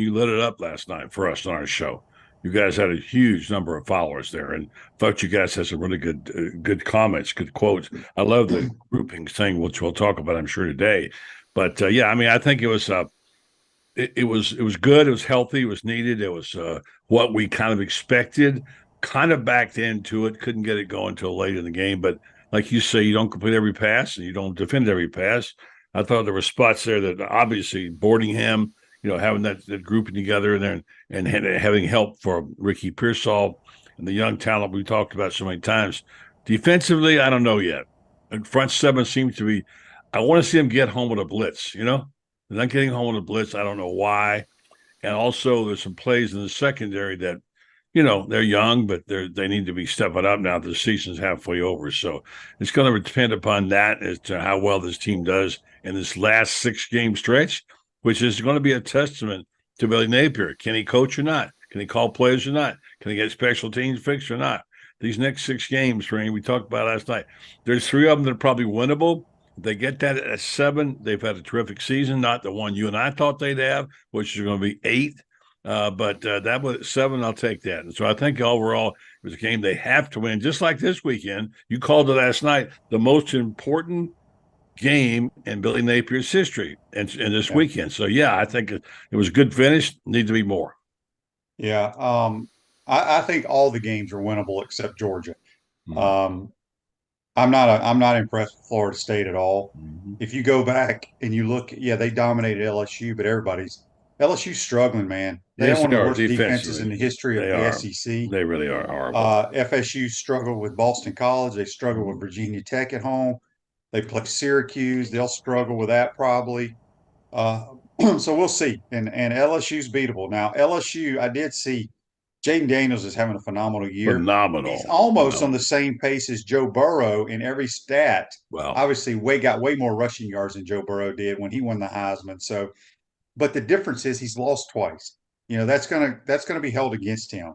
You lit it up last night for us on our show. You guys had a huge number of followers there, and thought you guys had some really good comments, good quotes. I love the grouping thing, which we'll talk about, I'm sure, today. But yeah, I mean, I think it was good. It was healthy. It was needed. It was what we kind of expected. Kind of backed into it. Couldn't get it going until late in the game. But like you say, you don't complete every pass and you don't defend every pass. I thought there were spots there that obviously Boardingham, having that grouping together and having help for Ricky Pearsall and the young talent we talked about so many times. Defensively, I don't know yet. And front seven seems to be. I want to see them get home with a blitz. They're not getting home with a blitz. I don't know why. And also, there's some plays in the secondary that, they're young, but they need to be stepping up now. The season's halfway over, so it's going to depend upon that as to how well this team does in this last 6-game stretch, which is going to be a testament to Billy Napier. Can he coach or not? Can he call plays or not? Can he get special teams fixed or not? These next 6 games, Rain, we talked about last night. There's 3 of them that are probably winnable. If they get that at 7, they've had a terrific season, not the one you and I thought they'd have, which is going to be 8. But that was 7. I'll take that. And so I think overall it was a game they have to win, just like this weekend. You called it last night, the most important game in Billy Napier's history and this Yeah. weekend. So yeah, I think it was a good finish. Need to be more. Yeah. I think all the games are winnable except Georgia. Mm-hmm. Um, I'm not impressed with Florida State at all. Mm-hmm. If you go back and you look, yeah, they dominated LSU, but LSU's struggling, man. They have Yes, one they of the are worst defenses in defensively. the history of They the are. SEC. They really are horrible. FSU struggled with Boston College. They struggled with Mm-hmm. Virginia Tech at home. They play Syracuse. They'll struggle with that probably. Uh, so we'll see. And LSU's beatable. Now, LSU, I did see Jaden Daniels is having a phenomenal year. He's Phenomenal. almost on the Phenomenal. same pace as Joe Burrow in every stat. Well, Obviously, got way more rushing yards than Joe Burrow did when he won the Heisman. So, but the difference is he's lost twice. That's gonna be held against him.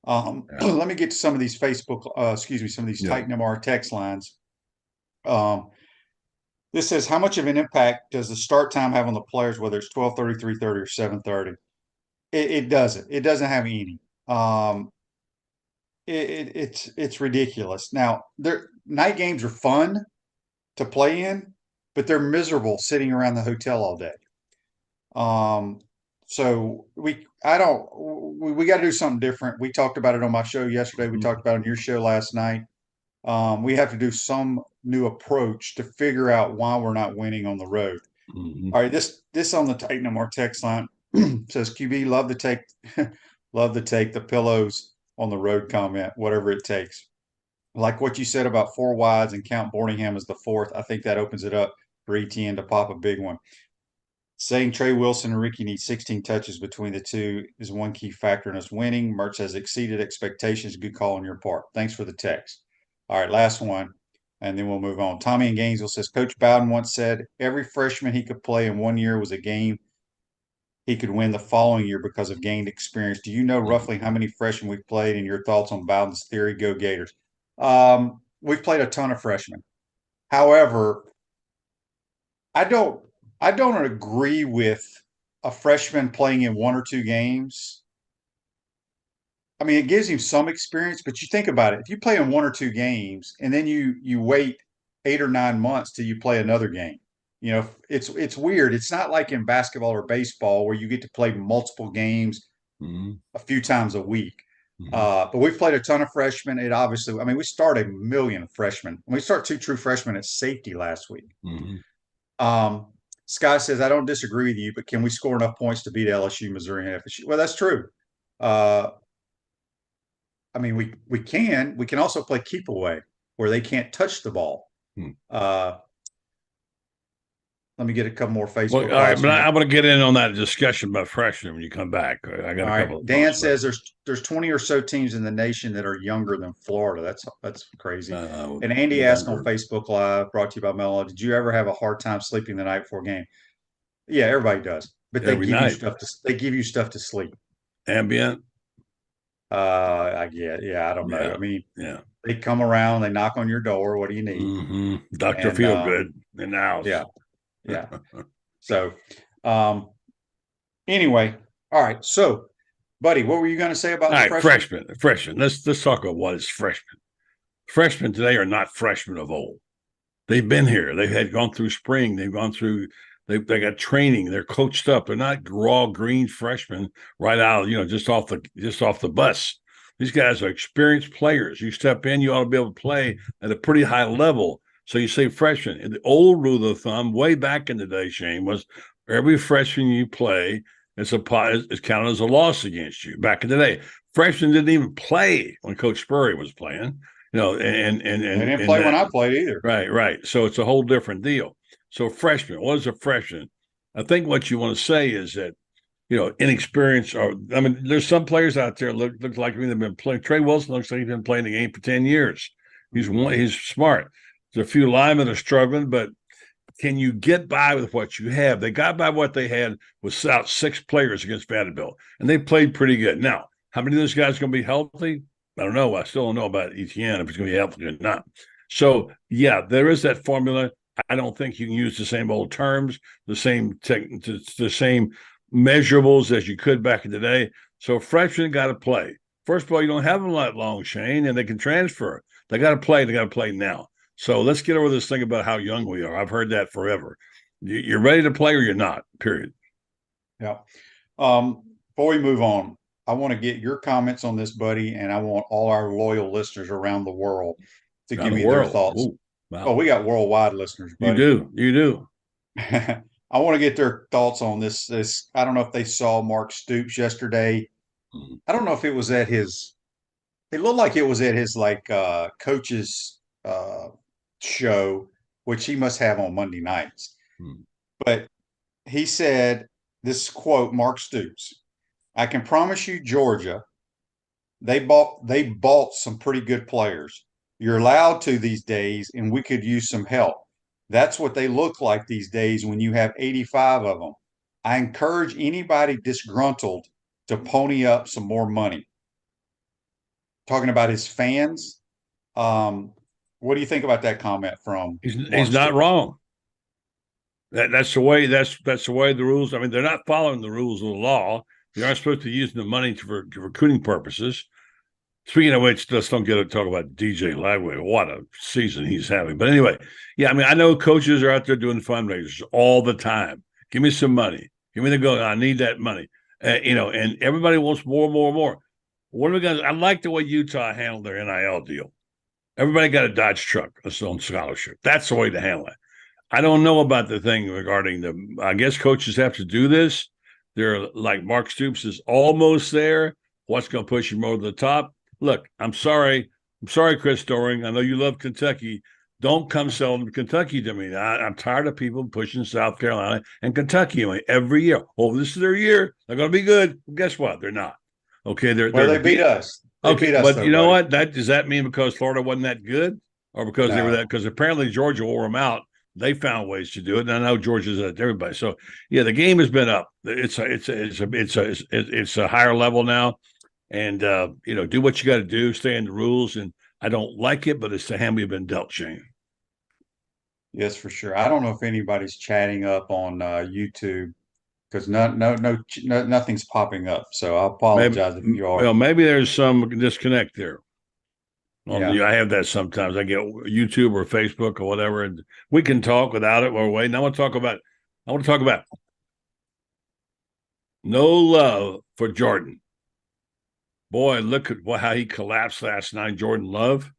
yeah. Let me get to some of these some of these Yeah. Titan MR text lines. Um, this says, how much of an impact does the start time have on the players, whether it's 12:30, 3:30, or 7:30? It doesn't. It doesn't have any. Um, it's ridiculous. Now, their night games are fun to play in, but they're miserable sitting around the hotel all day. Um, so I don't, we got to do something different. We talked about it on my show yesterday. We Mm-hmm. talked about it on your show last night. We have to do some new approach to figure out why we're not winning on the road. Mm-hmm. All right, this on the Titan our text line says QB love to take love to take the pillows on the road comment, whatever it takes. Like what you said about 4 wides and count Boardingham as the fourth, I think that opens it up for ETN to pop a big one. Saying Trey Wilson and Ricky need 16 touches between the two is one key factor in us winning. Mertz has exceeded expectations. Good call on your part. Thanks for the text. All right, last one, and then we'll move on. Tommy in Gainesville says Coach Bowden once said every freshman he could play in one year was a game he could win the following year because of gained experience. Do you know roughly how many freshmen we've played and your thoughts on Bowden's theory? Go Gators. We've played a ton of freshmen. However, I don't I don't agree with a freshman playing in 1 or 2 games. I mean, it gives him some experience, but you think about it. If you play in 1 or 2 games and then you wait 8 or 9 months till you play another game, it's weird. It's not like in basketball or baseball where you get to play multiple games Mm-hmm. a few times a week. Mm-hmm. But we've played a ton of freshmen. It obviously, I mean, we started a million freshmen. We start 2 true freshmen at safety last week. Mm-hmm. Um, Scott says, I don't disagree with you, but can we score enough points to beat LSU, Missouri, and FSU? Well, that's true. Uh, I mean, we can. We can also play keep away where they can't touch the ball. Mm-hmm. Uh, Let me get a couple more Well, all Facebook right, lives but from it. I'm going to get in on that discussion about freshmen when you come back. I got All a couple right. of Dan thoughts about says there's 20 or so teams in the nation that are younger than Florida. That's it. crazy. And Andy asked on Younger. Facebook Live, brought to you by Mello, did you ever have a hard time sleeping the night before a game? Yeah, everybody does. But Every night. they give you stuff to sleep. Ambient. I get, yeah, I don't know. Yeah. I mean, Yeah. they come around, they knock on your door. What do you need? Mm-hmm. Dr. And Feelgood in the house. yeah, yeah. So, um, anyway, All right. So, buddy, what were you going to say All about the right, freshmen? freshmen. Let's talk about what is freshmen. Freshmen today are not freshmen of old. They've been here. They had gone through spring. They've gone through. They got training. They're coached up. They're not raw green freshmen right out. Just off the bus. These guys are experienced players. You step in, you ought to be able to play at a pretty high level. So you say freshman. And the old rule of thumb, way back in the day, Shane, was every freshman you play is counted as a loss against you. Back in the day, freshmen didn't even play when Coach Spurrier was playing. They didn't And play when that I played either. Right, right. So it's a whole different deal. So freshman, what is a freshman? I think what you want to say is that inexperienced. Or I mean, there's some players out there look like they've been playing. Trey Wilson looks like he's been playing the game for 10 years. He's smart. There's a few linemen are struggling, but can you get by with what you have? They got by what they had without 6 players against Vanderbilt, and they played pretty good. Now, how many of those guys are going to be healthy? I don't know. I still don't know about Etienne if he's going to be healthy or not. So, yeah, there is that formula. I don't think you can use the same old terms, the same measurables as you could back in the day. So freshmen got to play. First of all, you don't have them that long, Shane, and they can transfer. They got to play. They got to play now. So let's get over this thing about how young we are. I've heard that forever. You're ready to play or you're not, period. Yeah. Before we move on, I want to get your comments on this, buddy, and I want all our loyal listeners around the world to Around give the me their world. thoughts. Ooh, Oh, wow. we got worldwide listeners, You buddy. do. You do. I want to get their thoughts on this. I don't know if they saw Mark Stoops yesterday. Mhm. I don't know if it was at his. It looked like it was at his coach's show, which he must have on Monday nights. Mhm. But he said this quote, Mark Stoops. I can promise you, Georgia, they bought some pretty good players. You're allowed to these days, and we could use some help. That's what they look like these days when you have 85 of them. I encourage anybody disgruntled to pony up some more money. Talking about his fans. Um, what do you think about that comment from He's Mark not Stoops? wrong. That's the way that's the way the rules. I mean, they're not following the rules of the law. They aren't supposed to be using the money for recruiting purposes. Speaking of which, let's don't get to talk about DJ Lagway. What a season he's having. But anyway, yeah, I mean, I know coaches are out there doing fundraisers all the time. Give me some money. Give me the go. I need that money. And everybody wants more, more, more. What are we going to? I like the way Utah handled their NIL deal. Everybody got a Dodge truck on scholarship. That's the way to handle it. I don't know about the thing regarding the. I guess coaches have to do this. They're like Mark Stoops is almost there. What's going to push him over the top? Look, I'm sorry. I'm sorry, Chris Doring. I know you love Kentucky. Don't come selling Kentucky to me. I'm tired of people pushing South Carolina and Kentucky every year. Oh, this is their year. They're going to be good. Well, guess what? They're not. Okay, Well, they're they beat us. They okay, beat us but though, you know buddy. what? That does that mean because Florida wasn't that good, or because they were that? No. Because apparently Georgia wore them out. They found ways to do it, and I know Georgia's at everybody. So yeah, the game has been up. It's a higher level now, and do what you got to do, stay in the rules. And I don't like it, but it's the hand we've been dealt, Shane. Yes, for sure. I don't know if anybody's chatting up on YouTube because no, nothing's popping up. So I Maybe apologize if you are. maybe there's some disconnect there. Yeah. I have that sometimes. I get YouTube or Facebook or whatever, and we can talk without it or wait. I want to talk about. I want to talk about no love for Jordan. Boy, look at how he collapsed last night, Jordan Love.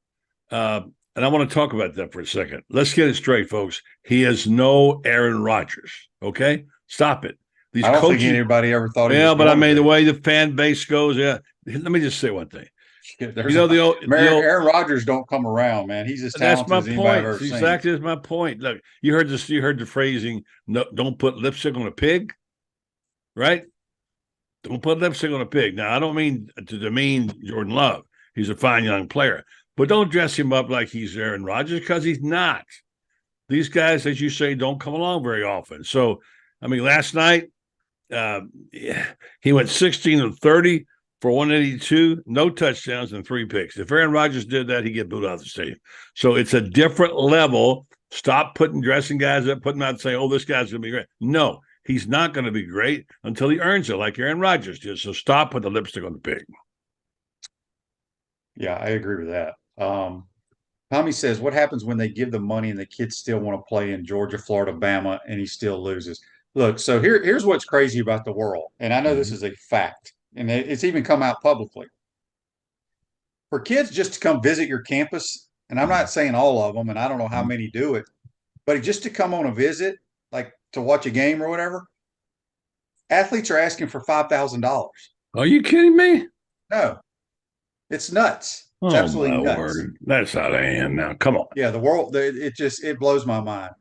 And I want to talk about that for a second. Let's get it straight, folks. He is no Aaron Rodgers. Okay, stop it. These I don't think coaches. anybody ever thought he was Yeah, but I going to mean the be. way the fan base goes. Yeah, let me just say one thing. You There's know the old Aaron Rodgers don't come around, man. He's as That's talented my as anybody I've point. ever It's seen. exactly my point. Look, you heard this. You heard the phrasing. No, don't put lipstick on a pig, right? Don't put lipstick on a pig. Now, I don't mean to demean Jordan Love. He's a fine young player, but don't dress him up like he's Aaron Rodgers because he's not. These guys, as you say, don't come along very often. So, I mean, last night yeah, he went 16 of 30 for 182, no touchdowns and 3 picks. If Aaron Rodgers did that, he'd get booed out of the stadium. So it's a different level. Stop dressing guys up, putting them out and saying, oh, this guy's going to be great. No, He's not going to be great until he earns it, like Aaron Rodgers did. So stop with the lipstick on the pig. Yeah, I agree with that. Tommy says, what happens when they give the money and the kids still want to play in Georgia, Florida, Bama, and he still loses? Look, so here's what's crazy about the world, and I know this Mhm. is a fact, and it's even come out publicly. For kids just to come visit your campus, and I'm not saying all of them, and I don't know how many do it, but just to come on a visit, like to watch a game or whatever, athletes are asking for $5,000. Are you kidding me? No, it's nuts. It's Oh absolutely my nuts. word. That's out of hand now. Come on. Yeah, the world, it blows my mind.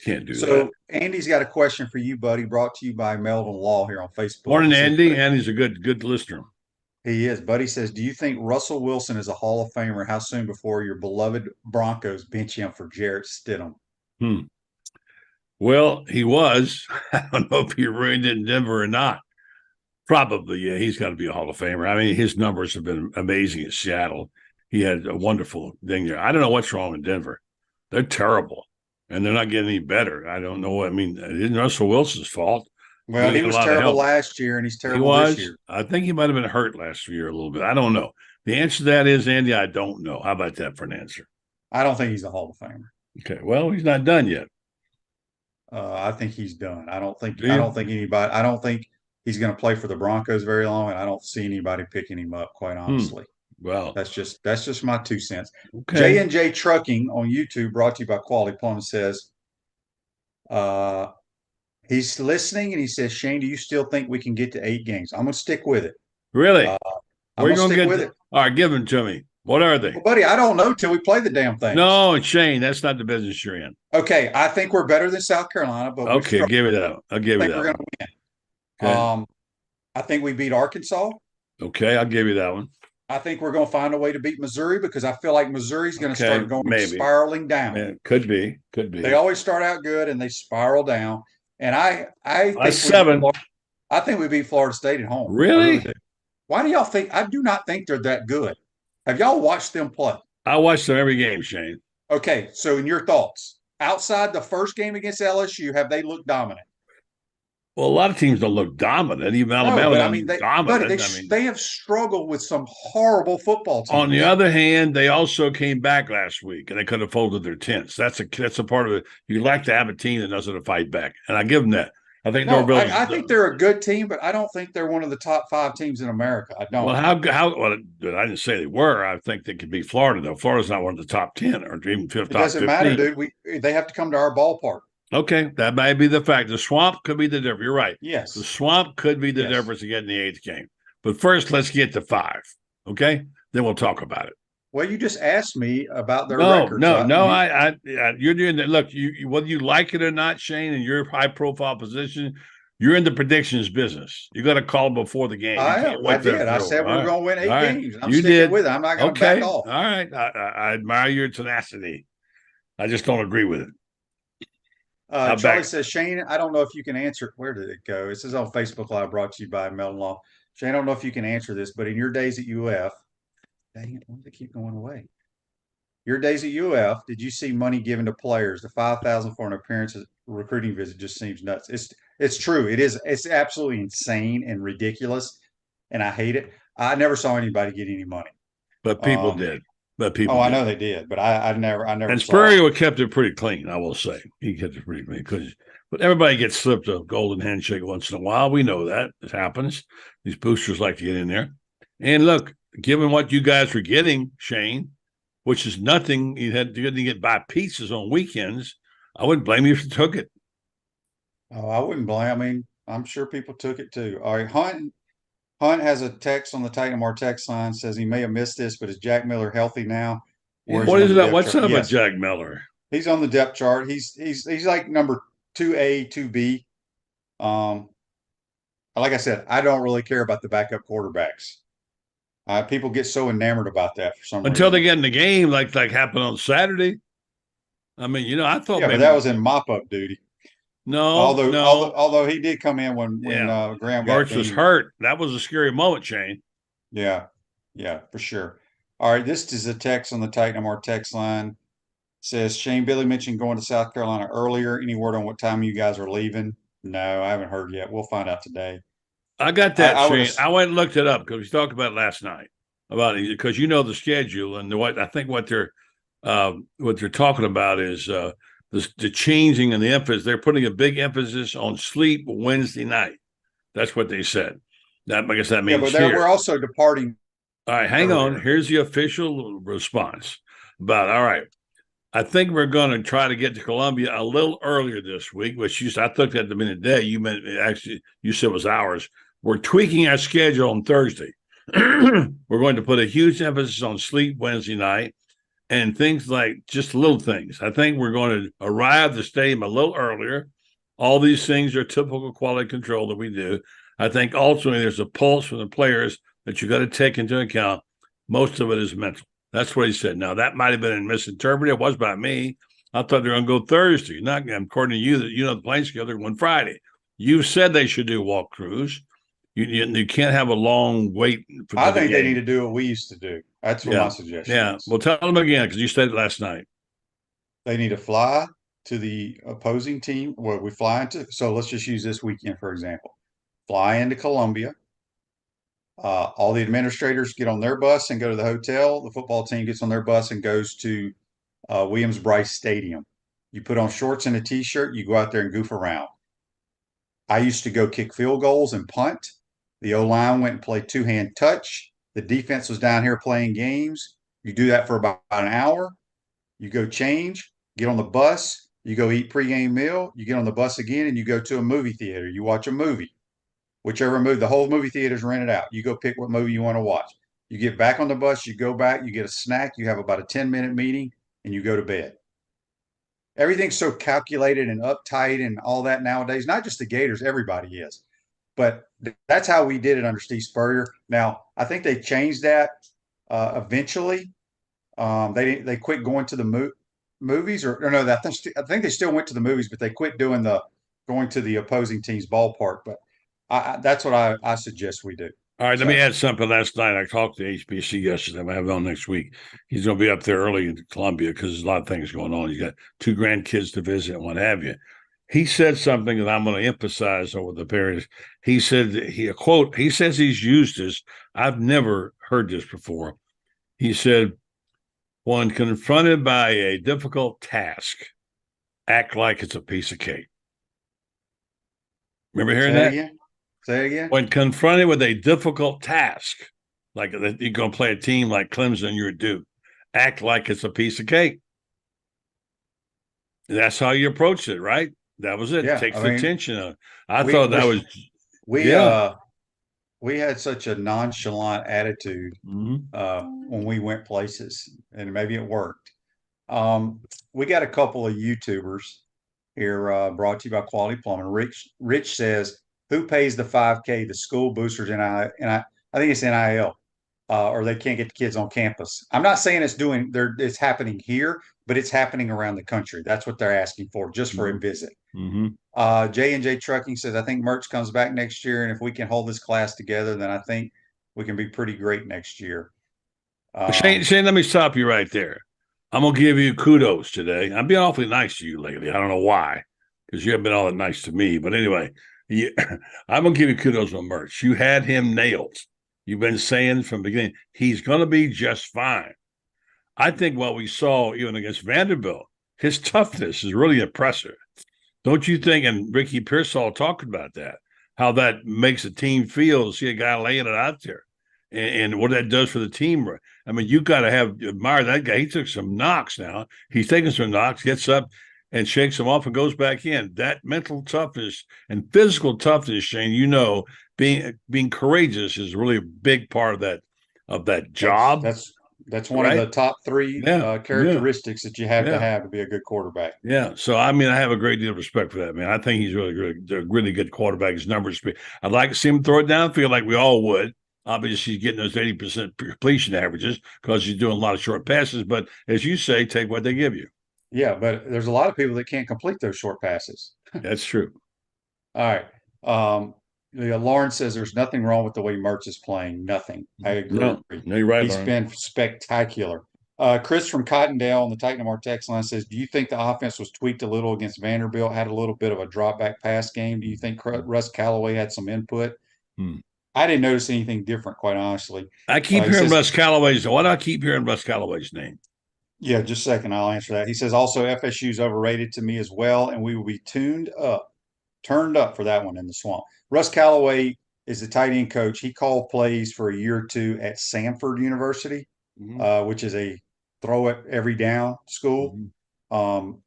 Can't do that. So Andy's got a question for you, buddy, brought to you by Melvin Law here on Facebook. Morning, He says, Andy. Andy's a good listener. he is. Buddy says, do you think Russell Wilson is a Hall of Famer? How soon before your beloved Broncos bench him for Jarrett Stidham? Hmm. Well, he was. I don't know if he ruined it in Denver or not. Probably, yeah. He's got to be a Hall of Famer. I mean, his numbers have been amazing at Seattle. He had a wonderful thing there. I don't know what's wrong in Denver. They're terrible, and they're not getting any better. I don't know what I mean. It isn't Russell Wilson's fault. Well, He he got a was lot of terrible help. last year, and he's He terrible this was. year. I think he might have been hurt last year a little bit. I don't know. The answer to that is, Andy, I don't know. How about that for an answer? I don't think he's a Hall of Famer. Okay. Well, he's not done yet. I think he's done. Do I you? don't think anybody. I don't think he's going to play for the Broncos very long, and I don't see anybody picking him up. Quite Hmm. honestly, Well, that's just my 2 cents. J okay. and J Trucking on YouTube, brought to you by Quality Plumbing, says uh, he's listening, and he says, Shane, do you still think we can get to 8 games? I'm going to stick with it. Really? Uh, I'm Where are you going to going stick to with get? it. All right, give them to me. What are they? Well, buddy, I don't know till we play the damn things. No, Shane, that's not the business you're in. Okay, I think we're better than South Carolina, but we've Okay, struggled. give me that one. I'll give I you think we're that going one. to win. Okay. I think we beat Arkansas. Okay, I'll give you that one. I think we're going to find a way to beat Missouri because I feel like Missouri's going to Okay, start going maybe. spiraling down. Man, could be. Could They be. always start out good and they spiral down. And I That's think we beat seven. Florida, I think we beat Florida State at home. I really Really? do. Why do y'all think? I do not think they're that good. Have y'all watched them play? I watch them every game, Shane. Okay, so in your thoughts, outside the first game against LSU, have they looked dominant? Well, a lot of teams don't look dominant. Even No, Alabama but I don't mean, look dominant. I mean, they have struggled with some horrible football on the teams. other hand, they also came back last week and they could have folded their tents. That's a part of it. You like to have a team that knows how to fight back, and I give them that. I think No, Norvell's I think they're a good team, but I don't think they're one of the top 5 teams in America. I well. don't. How? Well, I didn't say they were. I think they could be Florida though. Florida's not one of the top 10 or even It top doesn't matter, 15. dude. They have to come to our ballpark. Okay, that might be the fact. The swamp could be the difference. You're right. The Yes. swamp could be the Yes. difference to getting the eighth game. But first, let's get to five. Okay, then we'll talk about it. Well, you just asked me about their No, record, no, so no. You're doing that. Look, whether you like it or not, Shane, in your high profile position, you're in the predictions business. You got to call before the game. You I am. can't I wait there did. I through. said we All were right, going to win all eight right. games. I'm You sticking did. with it. I'm not going to back Okay, off. all right. I admire your tenacity. I just don't agree with it. I Charlie back. says, Shane, I don't know if you can answer. Where did it go? It says on Facebook Live, brought to you by Melon Law. Shane, I don't know if you can answer this, but in your days at UF, dang it, why do they keep going away? Your days at UF, did you see money given to players? The 5,000 for an appearance recruiting visit just seems nuts. It's true. It is. It's absolutely insane and ridiculous, and I hate it. I never saw anybody get any money. But people Um, did. But people oh, I did. know they did, but I never And saw it. Spurrier kept it pretty clean, I will say. He kept it pretty clean because, but everybody gets slipped a golden handshake once in a while. We know that it happens. These boosters like to get in there. And look, given what you guys were getting, Shane, which is nothing, you didn't get buy pizzas on weekends. I wouldn't blame you if you took it. Oh, I wouldn't blame. I mean, I'm sure people took it too. All right, Hunt has a text on the Titan Mar text line, says he may have missed this, but is Jack Miller healthy now? Yeah, Or is he what on is the that? depth What's chart? up about Yes, Jack Miller? he's on the depth chart. He's like number 2A, 2B. Um, like I said, I don't really care about the backup quarterbacks. People get so enamored about that for some Until they reason. get in the game, like happened on Saturday. I mean, I thought Yeah, but that maybe was in mop-up duty. no, no. Although he did come in when Yeah. Graham got Mertz was dinged. hurt. That was a scary moment, Shane. Yeah, yeah, for sure. All right, this is a text on the Titan MR text line. Says Shane Billy mentioned going to South Carolina earlier. Any word on what time you guys are leaving? No, I haven't heard yet. We'll find out today. I got I, that, I would have. Shane. I went and looked it up because we talked about it last night about it because you know the schedule and what I think what they're talking about is the changing and the emphasis. They're putting a big emphasis on sleep Wednesday night. That's what they said. That I guess that Yeah, but means we're here. also departing All right, hang on. earlier. Here's the official response. About all right. I think we're going to try to get to Columbia a little earlier this week, which I took that to mean a day. You meant actually, you said it was hours. We're tweaking our schedule on Thursday. We're going to put a huge emphasis on sleep Wednesday night and things like just little things. I think we're going to arrive at the stadium a little earlier. All these things are typical quality control that we do. I think ultimately there's a pulse from the players that you got to take into account. Most of it is mental. That's what he said. Now that might have been misinterpreted. It was by me. I thought they were going to go Thursday. Not according to you. That you know the playing schedule. They're going Friday. You said they should do walk crews. You can't have a long wait for I the think they need game. to do what we used to do. That's what my Yeah, suggestion yeah. is. Well, tell them again because you said it last night. They need to fly to the opposing team where we fly into. So let's just use this weekend, for example. Fly into Columbia. All the administrators get on their bus and go to the hotel. The football team gets on their bus and goes to Williams Brice Stadium. You put on shorts and a t-shirt. You go out there and goof around. I used to go kick field goals and punt. The O line went and played two-hand touch. The defense was down here playing games. You do that for about an hour. You go change, get on the bus, you go eat pregame meal, you get on the bus again, and you go to a movie theater. You watch a movie, whichever movie, the whole movie theater is rented out. You go pick what movie you want to watch. You get back on the bus, you go back, you get a snack, you have about a 10-minute meeting, and you go to bed. Everything's so calculated and uptight and all that nowadays. Not just the Gators, everybody is. But that's how we did it under Steve Spurrier. Now, I think they changed that eventually. They quit going to the movies, or no, I think they still went to the movies, but they quit doing the going to the opposing team's ballpark. But that's what I suggest we do. All right, let me So add something. Last night I talked to HBC yesterday. I have him on next week. He's going to be up there early in Columbia because there's a lot of things going on. He's got two grandkids to visit and what have you. He said something that I'm going to emphasize over the period. He said a quote. He says he's used this. I've never heard this before. He said, "When confronted by a difficult task, act like it's a piece of cake." Remember hearing say it that? again. Say it again. When confronted with a difficult task, like you're going to play a team like Clemson, you're due, act like it's a piece of cake. That's how you approach it, right? That was it. Yeah, Takes I the mean, tension. I we thought we that was, we yeah. we had such a nonchalant attitude Mm-hmm. when we went places, and maybe it worked. We got a couple of YouTubers here brought to you by Quality Plumbing. Rich says, "Who pays the 5K? The school boosters and I think it's NIL, or they can't get the kids on campus." I'm not saying it's happening here, but it's happening around the country. That's what they're asking for, just for a Mm-hmm. visit. Mm-hmm. J&J Trucking says, "I think merch comes back next year, and if we can hold this class together, then I think we can be pretty great next year." Shane, let me stop you right there. I'm gonna give you kudos today. I'm being awfully nice to you lately. I don't know why, because you haven't been all that nice to me. But anyway, I'm gonna give you kudos on merch. You had him nailed. You've been saying from the beginning he's gonna be just fine. I think what we saw even against Vanderbilt, his toughness is really impressive. Don't you think? And Ricky Pearsall talked about that, how that makes a team feel to see a guy laying it out there, and what that does for the team. I mean, you got to admire that guy. He took some knocks now. He's taking some knocks, gets up and shakes them off and goes back in. That mental toughness and physical toughness, Shane, being courageous is really a big part of that That's job, that's that's one of right? the top three Yeah, yeah, characteristics that you yeah. have to be a good quarterback. Yeah, so I mean, I have a great deal of respect for that man. I think he's really good quarterback. His numbers speak. I'd like to see him throw it downfield like we all would. Obviously, he's getting those 80% completion averages because he's doing a lot of short passes. But as you say, take what they give you. Yeah, but there's a lot of people that can't complete those short passes. That's true. All right. Um, Lauren says there's nothing wrong with the way Mertz is playing. Nothing. I agree. No, you're right, He's Lauren. been spectacular. Chris from Cottondale on the Titan Mar text line says, "Do you think the offense was tweaked a little against Vanderbilt? Had a little bit of a drop back pass game. Do you think Russ Callaway had some input?" Hmm. I didn't notice anything different, quite honestly. I keep He hearing says, Russ Callaway's. Why do I keep hearing Russ Callaway's name? "Yeah, just a second, I'll answer that." He says, "Also, FSU's overrated to me as well, and we will be turned up for that one in the swamp." Russ Callaway is the tight end coach. He called plays for a year or two at Samford University, Mm-hmm. which is a throw it every down school. Mm-hmm. Um,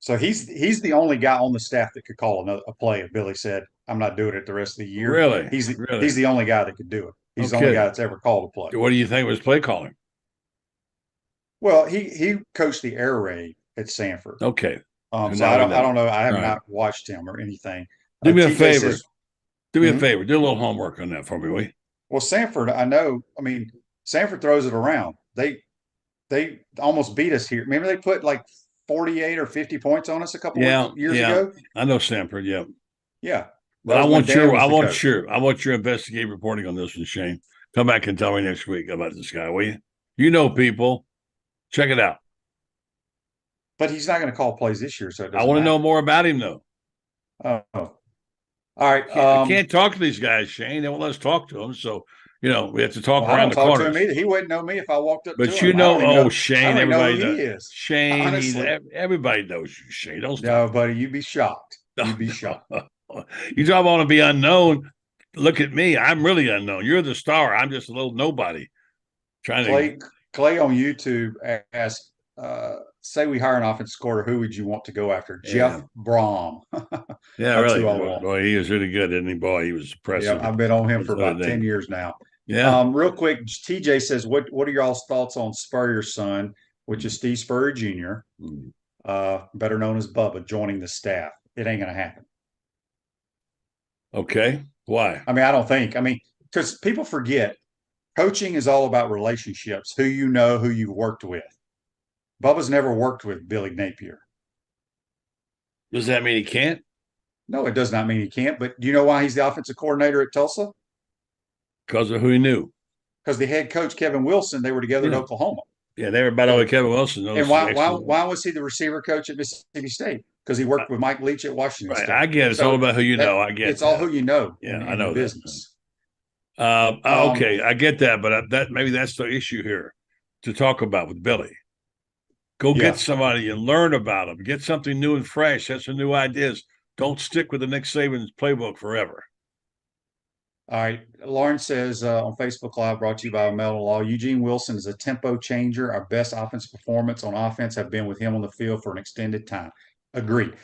so he's the only guy on the staff that could call a play. If Billy said, "I'm not doing it the rest of the year," Really? he's Really? the only guy that could do it. He's the only guy Okay. that's ever called a play. What do you think was play calling? Well, he coached the air raid at Sanford. Okay. So So now we I know. don't know. I have All right. not watched him or anything. Do me a TJ favor. says, Do me a hmm? favor. Do a little homework on that for me, will you? Well, Sanford, I know. I mean, Sanford throws it around. They almost beat us here. Remember they put like 48 or 50 points on us a couple Yeah. years Yeah. ago? I know Stanford. Yeah. Yeah. But That was when Dan was the coach. I want your investigative reporting on this one, Shane. Come back and tell me next week about this guy, will you? You know people. Check it out. But he's not going to call plays this year, so it I doesn't want to know matter. more about him, though. Oh. All right. I can't talk to these guys, Shane. They won't let us talk to them. So, we have to talk Well, I around don't the talk to him corners. either. He wouldn't know me if I walked up to But him. I don't even know. I Shane, don't even know who everybody he knows. is. Shane, Honestly. everybody knows you, Shane. Don't No, stop. buddy, you'd be shocked. You'd be shocked. You don't want to be unknown. Look at me. I'm really unknown. You're the star. I'm just a little nobody trying to. Clay on YouTube asked, say we hire an offensive coordinator, who would you want to go after? Yeah. Jeff Brom. Yeah, That's really. who I want. Boy, he is really good, isn't he? Boy, he was Yeah, impressive. I've been on him for Notre about 10 Dame. years now. Yeah. Real quick, TJ says, what are y'all's thoughts on Spurrier's son, which is Steve Spurrier Jr., better known as Bubba, joining the staff? It ain't going to happen. Okay. Why? I mean, I don't think. I mean, because people forget coaching is all about relationships, who you know, who you've worked with. Bubba's never worked with Billy Napier. Does that mean he can't? No, it does not mean he can't. But do you know why he's the offensive coordinator at Tulsa? Because of who he knew. Because the head coach, Kevin Wilson, they were together at Yeah. Oklahoma. Yeah, they were about with Kevin Wilson. And why was he the receiver coach at Mississippi State? Because he worked with Mike Leach at Washington Right. State. I get it. It's all about who you know. I get it's all who you know Yeah, in I know the that. business. Okay, I get that, but that maybe that's the issue here to talk about with Billy. Go get somebody and learn about them. Get something new and fresh. Have some new ideas. Don't stick with the Nick Saban's playbook forever. All right. Lauren says on Facebook Live, brought to you by Metal Law, Eugene Wilson is a tempo changer. Our best offensive performance on offense have been with him on the field for an extended time. Agreed.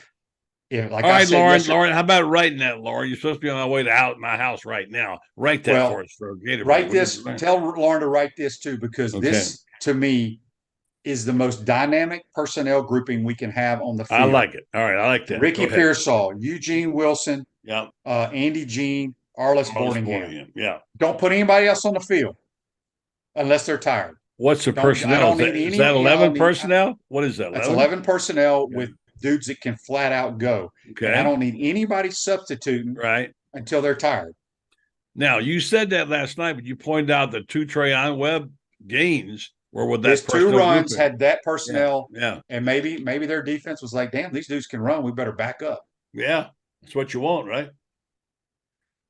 Yeah, like all right, Lauren, how about writing that, Lauren? You're supposed to be on my way to out my house right now. Write that for us for Gator. Write this. Tell Lauren to write this too, because this to me is the most dynamic personnel grouping we can have on the field. I like it. All right, I like that. Ricky Pearsall, Eugene Wilson, Andy Jean, Arliss Boardingham. Yeah. Don't put anybody else on the field unless they're tired. What's the personnel? Is that 11 personnel? What is that? 11? That's 11 personnel with dudes that can flat out go. Okay. And I don't need anybody substituting until they're tired. Now, you said that last night, but you pointed out the 2 Trayon Webb gains were with that. His 2 runs had that personnel. Yeah. And maybe their defense was like, damn, these dudes can run. We better back up. Yeah. That's what you want, right?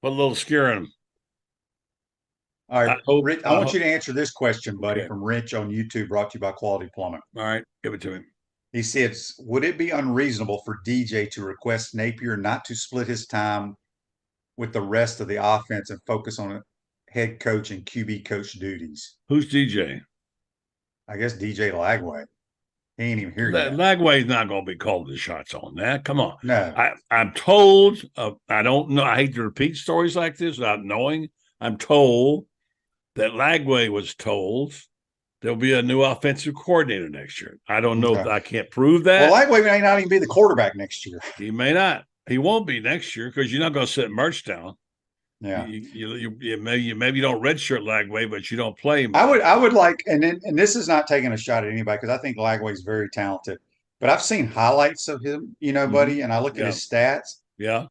Put a little scare in them. All right, Rich, I want you to answer this question, buddy, from Rich on YouTube, brought to you by Quality Plumbing. All right, give it to him. He says, would it be unreasonable for DJ to request Napier not to split his time with the rest of the offense and focus on head coach and QB coach duties? Who's DJ? I guess DJ Lagway. He ain't even here yet. Lagway's not going to be calling the shots on that. Come on. No. I'm told, I don't know, I hate to repeat stories like this without knowing. I'm told that Lagway was told there'll be a new offensive coordinator next year. I don't know. I can't prove that. Well, Lagway may not even be the quarterback next year. He may not. He won't be next year because you're not going to sit Merch down. Yeah. You maybe you don't redshirt Lagway, but you don't play him. I would like, and this is not taking a shot at anybody because I think Lagway's very talented. But I've seen highlights of him, buddy, and I look at his stats. Yeah.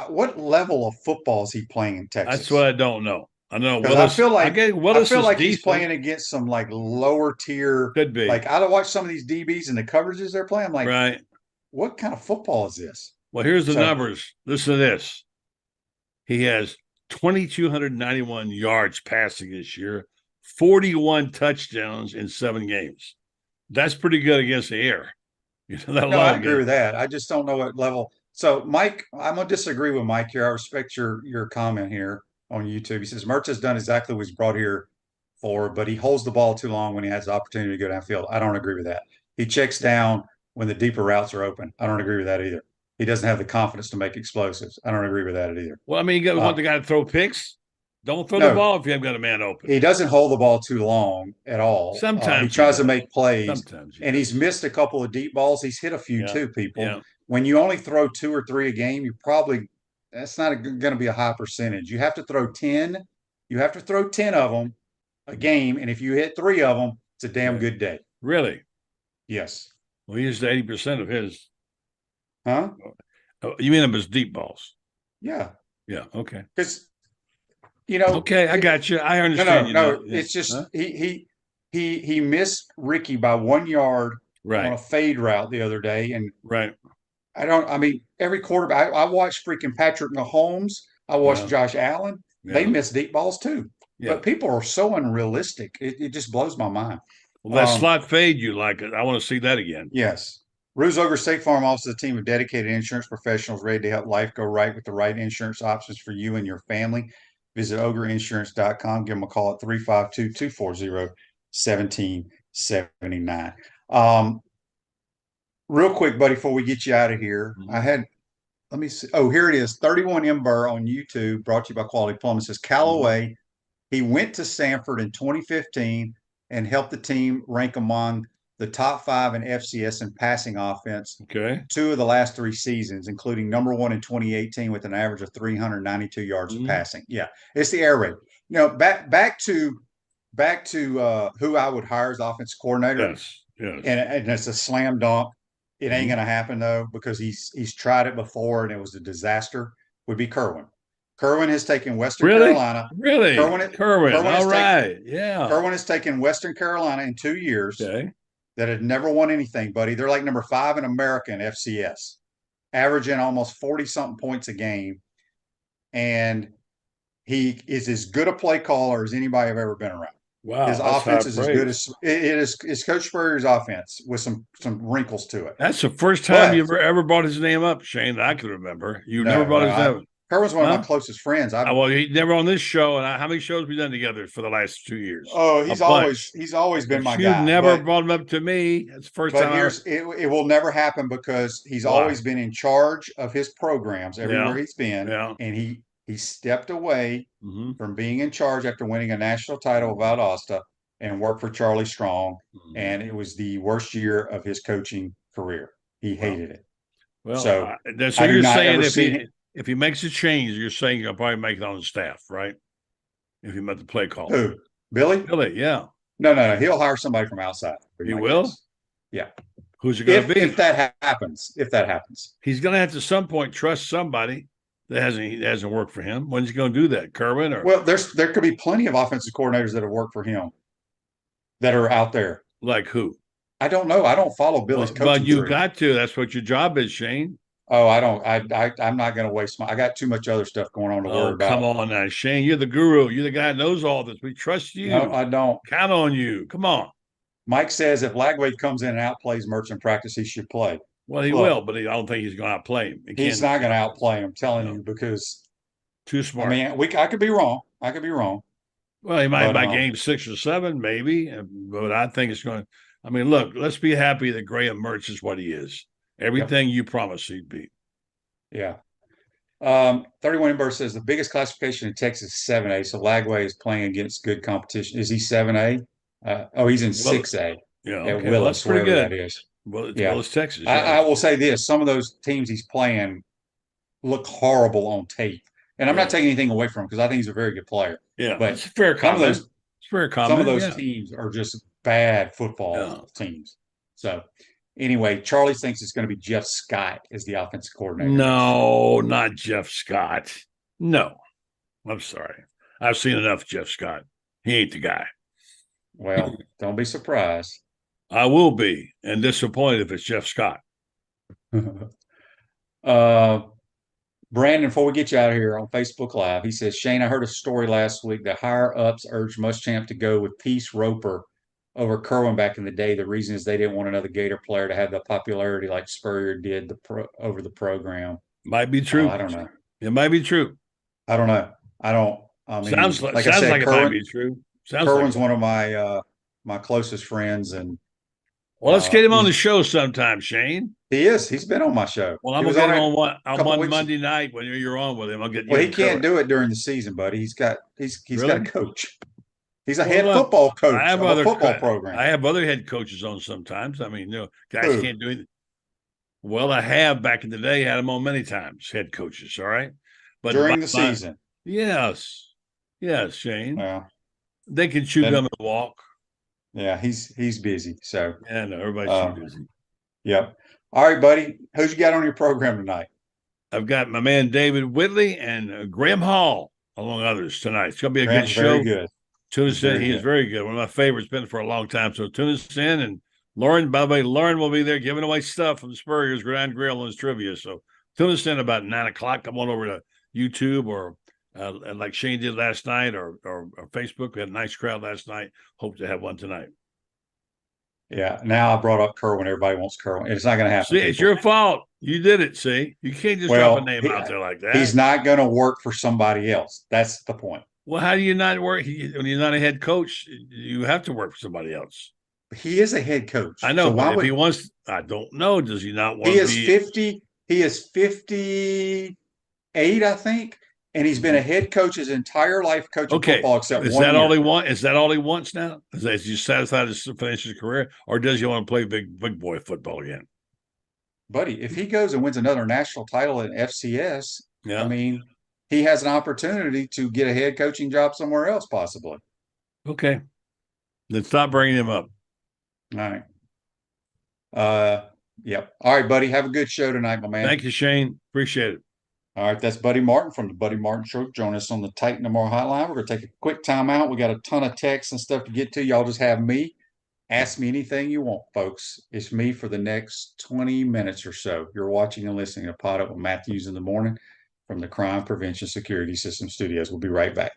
What level of football is he playing in Texas? That's what I don't know. I know Because I Willis. feel I like get I feel Willis is like he's decent. playing against some like lower tier. Could be Like I watch some of these DBs and the coverages they're playing. I'm like, right. what kind of football is this? Well, here's the So numbers. Listen to this. He has 2,291 yards passing this year, 41 touchdowns in 7 games. That's pretty good against the air. You know, that no, I alone agree again. with that. I just don't know what level. So Mike, I'm gonna disagree with Mike here. I respect your comment here on YouTube. He says Mertz has done exactly what he's brought here for, but he holds the ball too long when he has the opportunity to go downfield. I don't agree with that. He checks down when the deeper routes are open. I don't agree with that either. He doesn't have the confidence to make explosives. I don't agree with that either. Well, I mean, you got want Uh, the guy to throw picks. Don't throw the no, ball if you haven't got a man open. he doesn't hold the ball too long at all. He Sometimes he tries to does. make plays, Sometimes he and he's does. missed a couple of deep balls. He's hit a few Yeah. too, people. Yeah. When you only throw two or three a game, you probably that's not going to be a high percentage. You have to throw 10. You have to throw 10 of them a game, and if you hit three of them, it's a damn Okay. good day. Really? Yes. Well, he used 80% of his. Huh? Oh, you mean them as deep balls? Yeah. Yeah. Okay. Because Okay. I got you. I no, understand no, you no. now. Yeah. It's just Huh? he missed Ricky by 1 yard on Right. a fade route the other day, and Right. I mean, every quarterback, I watched freaking Patrick Mahomes. I watched Yeah. Josh Allen. They Yeah. miss deep balls too. Yeah. But people are so unrealistic. It just blows my mind. Well, that Um, slot fade, you like it. I want to see that again. yes. Ruse Ogre State Farm offers a team of dedicated insurance professionals ready to help life go right with the right insurance options for you and your family. Visitogreinsurance.com. Give them a call at 352 240 1779. Real quick, buddy, before we get you out of here, Mhm. let me see. Oh, here it is. 31 Ember on YouTube, brought to you by Quality Plumbing. It says Mhm. Callaway. He went to Sanford in 2015 and helped the team rank among the top 5 in FCS in passing offense Okay. 2 of the last 3 seasons, including #1 in 2018 with an average of 392 yards of Mhm. passing. Yeah, it's the air raid. Back to who I would hire as offensive coordinator, Yes. Yes. and it's a slam dunk. It ain't Mhm. gonna happen though because he's tried it before and it was a disaster. Would be Kerwin. Kerwin has taken Western Really? Carolina. Really? Kerwin Kerwin. Kerwin All has taken right. Yeah. Kerwin has taken Western Carolina in 2 years Okay. that had never won anything, buddy. They're like number 5 in America in FCS, averaging almost 40 something points a game, and he is as good a play caller as anybody I've ever been around. His Wow. That's high offense is as good praise. as it is Coach Spurrier's offense with some wrinkles to it. That's the first time you But ever brought his name up, Shane, that I can remember. You never no, brought no, his name. Kerwin's one of my Huh? closest friends. Well, he never on this show. And how many shows have we done together for the last 2 years? Oh, A bunch. he's always been my But you've guy. never brought him up to me. That's the first But time I. here's it will never happen because he's Why? always been in charge of his programs everywhere Yeah. he's been, Yeah. and he stepped away Hmm. from being in charge after winning a national title with Valdosta and worked for Charlie Strong, Hmm. and it was the worst year of his coaching career. He Well, hated it. well. So So I do you're not saying ever see him. if he makes a change, you're saying you'll probably make it on the staff, right? If he met the play caller, Who? Billy? Billy. Yeah, No, no, no. He'll hire somebody from outside. Would be he my will. guess. Yeah. Who's it going to If be? that happens, if that happens. He's going to have to some point trust somebody that hasn't worked for him. When's he going to do that? Kerwin or Well, there could be plenty of offensive coordinators that have worked for him that are out there. like who? I don't know. I don't follow Billy's But coaching you tree. got to. That's what your job is, Shane. Oh, I don't. I'm not going to waste I got too much other stuff going on to worry Oh, come about. on now, Shane. You're the guru. You're the guy that knows all this. We trust No, you. I don't. Count on you. Come on. Mike says if Lagway comes in and outplays Mertz in practice, he should play. Well, he will, Look, but I don't think he's going to outplay him. He he's can't. not going to outplay him. I'm telling No, you because too I smart. mean I could be wrong. I could be wrong. Well, he might But by game 6 or 7, maybe. But I think it's going to. I mean, look, let's be happy that Graham Mertz is what he is. yep, Everything you promised he'd be. yeah. 31 Ember says the biggest classification in Texas is 7A. So Lagway is playing against good competition. Is he 7A? He's in Well, 6A yeah, at okay. Well, that's Willis, pretty wherever that good. is. Well, it's Yeah. Willis, Texas. I Yes. will say this: some of those teams he's playing look horrible on tape, and I'm not Right. taking anything away from him because I think he's a very good player. Yeah. But That's a fair some of comment. those It's a fair some of comment. those Yeah. teams are just bad football Yeah. teams. So anyway, Charlie thinks it's going to be Jeff Scott as the offensive coordinator. No, not Jeff Scott. No, I'm sorry. I've seen enough of Jeff Scott. He ain't the guy. Well, don't be surprised. I will be and disappointed if it's Jeff Scott. uh, Brandon, before we get you out of here on Facebook Live, he says, Shane, I heard a story last week that higher ups urged Muschamp to go with Peace Roper over Kerwin back in the day. The reason is they didn't want another Gator player to have the popularity like Spurrier did over the program. Might be true. I don't know. It might be true. I don't know. I mean, sounds like I said, it might be true. Kerwin's one of my closest friends, and well, let's get him on the show sometime, Shane. He is. He's been on my show. Well, I'm gonna get him on one Monday night when you're on with him. I'll get you. Well, he can't do it during the season, buddy. He's got a coach. He's a head football coach of a football program. I have other head coaches on sometimes. I mean, guys can't do it. Well, I have back in the day had them on many times, head coaches. All right, but during the season, yes, Shane. Yeah, they can chew gum and walk. Yeah, he's busy. So yeah, no, everybody's too busy. Yep. All right, buddy. Who's you got on your program tonight? I've got my man David Whitley and Graham Hall, among others, tonight. It's going to be a good show. Very good. Tune us in. He is very good. One of my favorites, been for a long time. So tune us in. And Lauren, by the way, Lauren will be there giving away stuff from Spurrier's Grand Grill and his trivia. So tune us in about 9 o'clock. Come on over to YouTube or like Shane did last night or Facebook. We had a nice crowd last night. Hope to have one tonight. Yeah. Now I brought up Kerwin. Everybody wants Kerwin. It's not going to happen. See, it's your fault. You did it. See, you can't just drop a name out there like that. He's not going to work for somebody else. That's the point. Well, how do you not work? When you're not a head coach, you have to work for somebody else. He is a head coach. I know, so but if he wants, I don't know. Does he not want to be? 50. He is 58, I think. And he's been a head coach his entire life coaching football except is 1 that year. All he want? Is that all he wants now? Is he satisfied his finish his career, or does he want to play big boy football again? Buddy, if he goes and wins another national title in FCS, I mean, he has an opportunity to get a head coaching job somewhere else, possibly. Okay, then stop bringing him up. All right. Yep. All right, buddy. Have a good show tonight, my man. Thank you, Shane. Appreciate it. All right, that's Buddy Martin from the Buddy Martin Show. Join us on the Titan Tomorrow Hotline. We're going to take a quick time out. We got a ton of texts and stuff to get to. Y'all just have me. Ask me anything you want, folks. It's me for the next 20 minutes or so. You're watching and listening to PodUp with Matthews in the morning from the Crime Prevention Security System Studios. We'll be right back.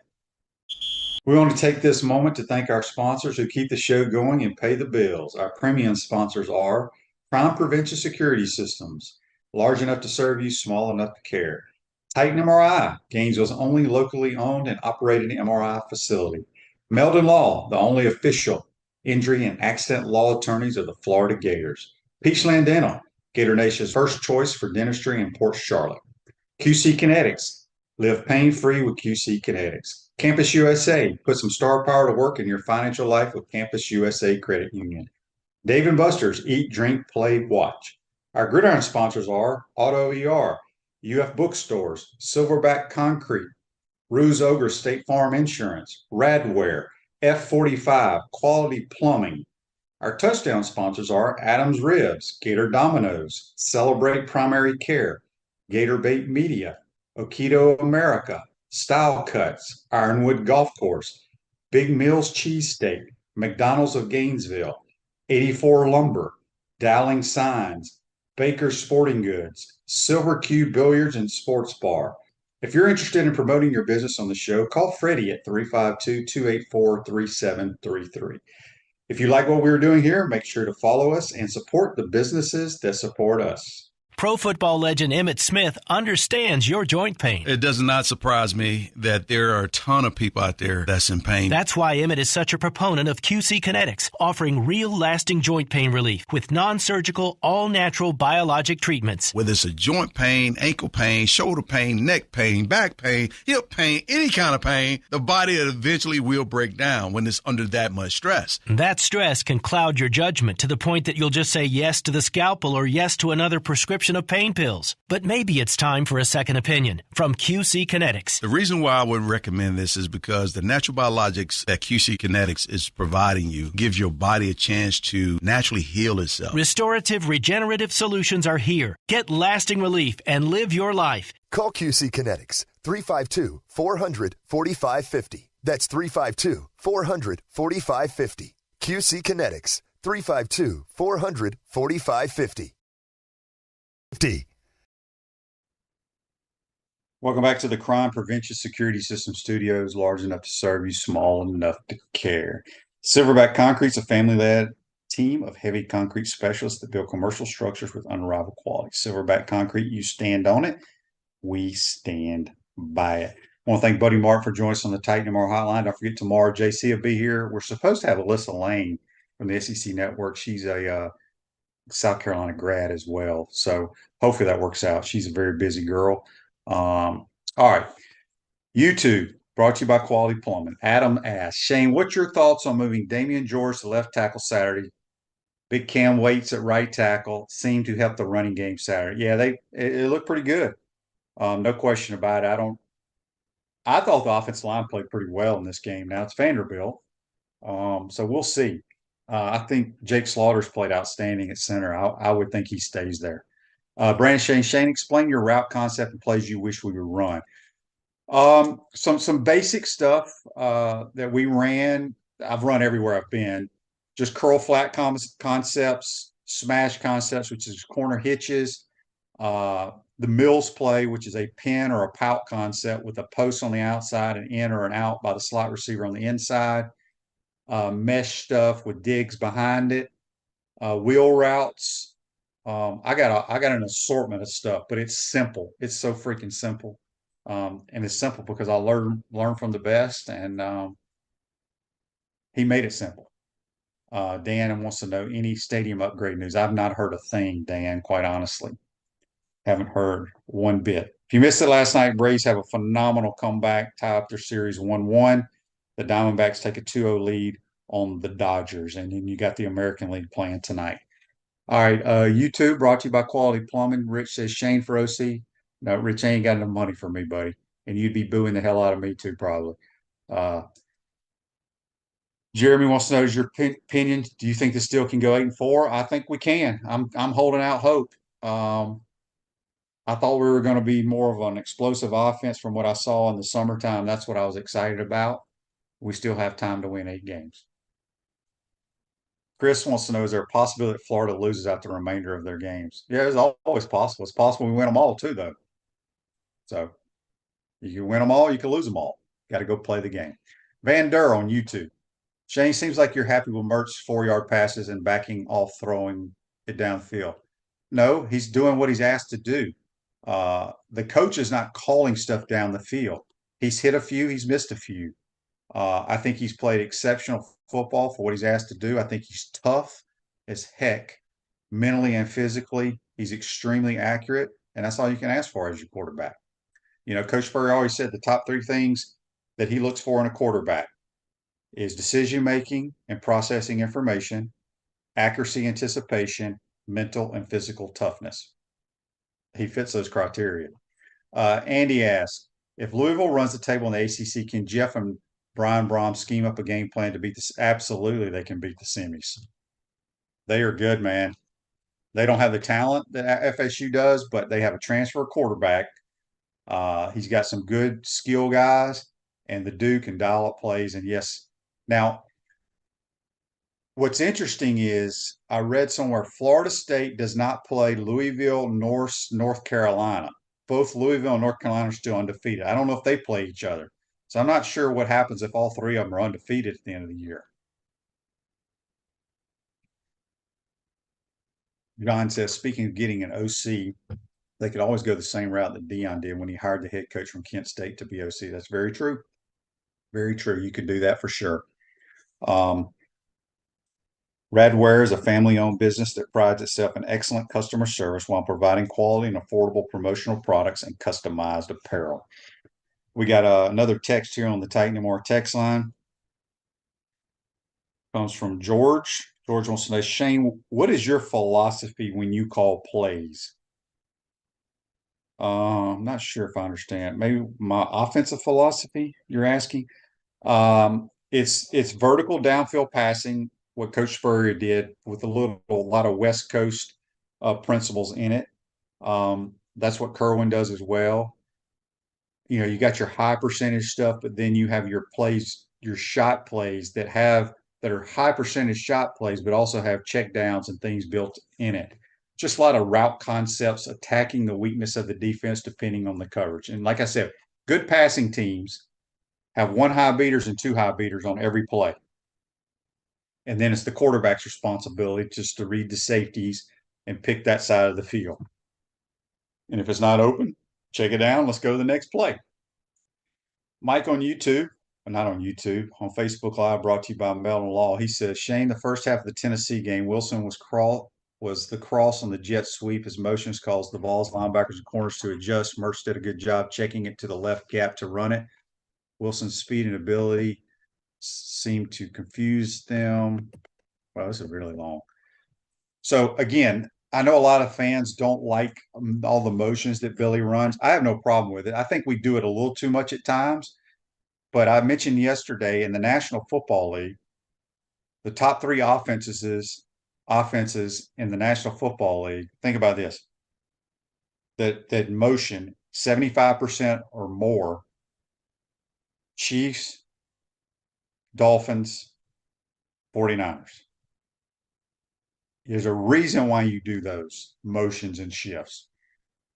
We want to take this moment to thank our sponsors who keep the show going and pay the bills. Our premium sponsors are Crime Prevention Security Systems, large enough to serve you, small enough to care. Titan MRI, Gainesville's only locally owned and operated MRI facility. Meldon Law, the only official injury and accident law attorneys of the Florida Gators. Peachland Dental, Gator Nation's first choice for dentistry in Port Charlotte. QC Kinetics, live pain-free with QC Kinetics. Campus USA, put some star power to work in your financial life with Campus USA Credit Union. Dave & Buster's, eat, drink, play, watch. Our gridiron sponsors are Auto ER, UF Bookstores, Silverback Concrete, Ruse Ogre State Farm Insurance, Radware, F45, Quality Plumbing. Our touchdown sponsors are Adams Ribs, Gator Dominoes, Celebrate Primary Care, Gator Bait Media, Okido America, Style Cuts, Ironwood Golf Course, Big Mills Cheesesteak, McDonald's of Gainesville, 84 Lumber, Dowling Signs, Baker's Sporting Goods, Silver Q Billiards and Sports Bar. If you're interested in promoting your business on the show, call Freddie at 352-284-3733. If you like what we're doing here, make sure to follow us and support the businesses that support us. Pro football legend Emmitt Smith understands your joint pain. It does not surprise me that there are a ton of people out there that's in pain. That's why Emmitt is such a proponent of QC Kinetics, offering real lasting joint pain relief with non-surgical, all-natural biologic treatments. Whether it's a joint pain, ankle pain, shoulder pain, neck pain, back pain, hip pain, any kind of pain, the body eventually will break down when it's under that much stress. That stress can cloud your judgment to the point that you'll just say yes to the scalpel or yes to another prescription of pain pills. But maybe it's time for a second opinion from QC Kinetics. The reason why I would recommend this is because the natural biologics that QC Kinetics is providing you gives your body a chance to naturally heal itself. Restorative, regenerative solutions are here. Get lasting relief and live your life. Call QC Kinetics 352-400-4550. That's 352-400-4550. QC Kinetics 352-400-4550. Welcome back to the Crime Prevention Security System Studios, large enough to serve you, small enough to care. Silverback Concrete's a family-led team of heavy concrete specialists that build commercial structures with unrivaled quality. Silverback Concrete, you stand on it, we stand by it. I want to thank Buddy Mark for joining us on the Titan Tomorrow Hotline. Don't forget, tomorrow JC will be here. We're supposed to have Alyssa Lane from the SEC Network. She's a South Carolina grad as well, so hopefully that works out. She's a very busy girl. All right. YouTube, brought to you by Quality Plumbing. Adam asks, Shane, what's your thoughts on moving Damian George to left tackle Saturday? Big Cam Waits at right tackle seemed to help the running game Saturday. Yeah, it looked pretty good. No question about it. I thought the offensive line played pretty well in this game. Now it's Vanderbilt, so we'll see. I think Jake Slaughter's played outstanding at center. I would think he stays there. Brandon Shane, explain your route concept and plays you wish we would run. Some basic stuff that we ran. I've run everywhere I've been. Just curl flat concepts, smash concepts, which is corner hitches. The Mills play, which is a pin or a pout concept with a post on the outside, an in or an out by the slot receiver on the inside. Mesh stuff with digs behind it. Wheel routes. I got an assortment of stuff, but it's simple. It's so freaking simple. And it's simple because I learn from the best, and he made it simple. Dan wants to know any stadium upgrade news. I've not heard a thing, Dan, quite honestly. Haven't heard one bit. If you missed it last night, Braves have a phenomenal comeback, tie up their series 1-1. The Diamondbacks take a 2-0 lead on the Dodgers, and then you got the American League playing tonight. All right, YouTube brought to you by Quality Plumbing. Rich says Shane for OC. No, Rich ain't got enough money for me, buddy, and you'd be booing the hell out of me too, probably. Jeremy wants to know your opinion. Do you think the Steel can go 8-4? I think we can. I'm holding out hope. I thought we were going to be more of an explosive offense from what I saw in the summertime. That's what I was excited about. We still have time to win 8 games. Chris wants to know, is there a possibility that Florida loses out the remainder of their games? Yeah, it's always possible. It's possible we win them all too, though. So you can win them all, you can lose them all. Got to go play the game. Van Der on YouTube. Shane, seems like you're happy with Mertz's 4-yard passes and backing off throwing it downfield. No, he's doing what he's asked to do. The coach is not calling stuff down the field. He's hit a few, he's missed a few. I think he's played exceptional football for what he's asked to do. I think he's tough as heck, mentally and physically. He's extremely accurate, and that's all you can ask for as your quarterback. You know, Coach Spurrier always said the top 3 things that he looks for in a quarterback is decision-making and processing information, accuracy, anticipation, mental and physical toughness. He fits those criteria. Andy asks, if Louisville runs the table in the ACC, can Jeff and Brian Brom scheme up a game plan to beat this? Absolutely, they can beat the semis. They are good, man. They don't have the talent that FSU does, but they have a transfer quarterback. He's got some good skill guys, and the dude can dial up plays. And yes, now what's interesting is I read somewhere Florida State does not play Louisville, North Carolina. Both Louisville and North Carolina are still undefeated. I don't know if they play each other. So I'm not sure what happens if all 3 of them are undefeated at the end of the year. John says, speaking of getting an OC, they could always go the same route that Deion did when he hired the head coach from Kent State to be OC. That's very true. Very true. You could do that for sure. Radware is a family-owned business that prides itself in excellent customer service while providing quality and affordable promotional products and customized apparel. We got another text here on the Titan More text line. Comes from George. George wants to know, Shane, what is your philosophy when you call plays? I'm not sure if I understand. Maybe my offensive philosophy you're asking. It's vertical downfield passing, what Coach Spurrier did with a lot of West Coast principles in it. That's what Kerwin does as well. you got your high percentage stuff, but then you have your plays, your shot plays that are high percentage shot plays, but also have check downs and things built in it. Just a lot of route concepts attacking the weakness of the defense depending on the coverage. And like I said, good passing teams have one high beaters and two high beaters on every play. And then it's the quarterback's responsibility just to read the safeties and pick that side of the field. And if it's not open, check it down. Let's go to the next play. Mike on YouTube, not on YouTube, on Facebook Live, brought to you by Melton Law. He says, Shane, the first half of the Tennessee game, Wilson was the cross on the jet sweep. His motions caused the Vols linebackers and corners to adjust. Mertz did a good job checking it to the left gap to run it. Wilson's speed and ability seemed to confuse them. Well, this is really long. So again, I know a lot of fans don't like all the motions that Billy runs. I have no problem with it. I think we do it a little too much at times. But I mentioned yesterday in the National Football League, the top three offenses in the National Football League. Think about this: that motion 75% or more. Chiefs, Dolphins, 49ers. There's a reason why you do those motions and shifts.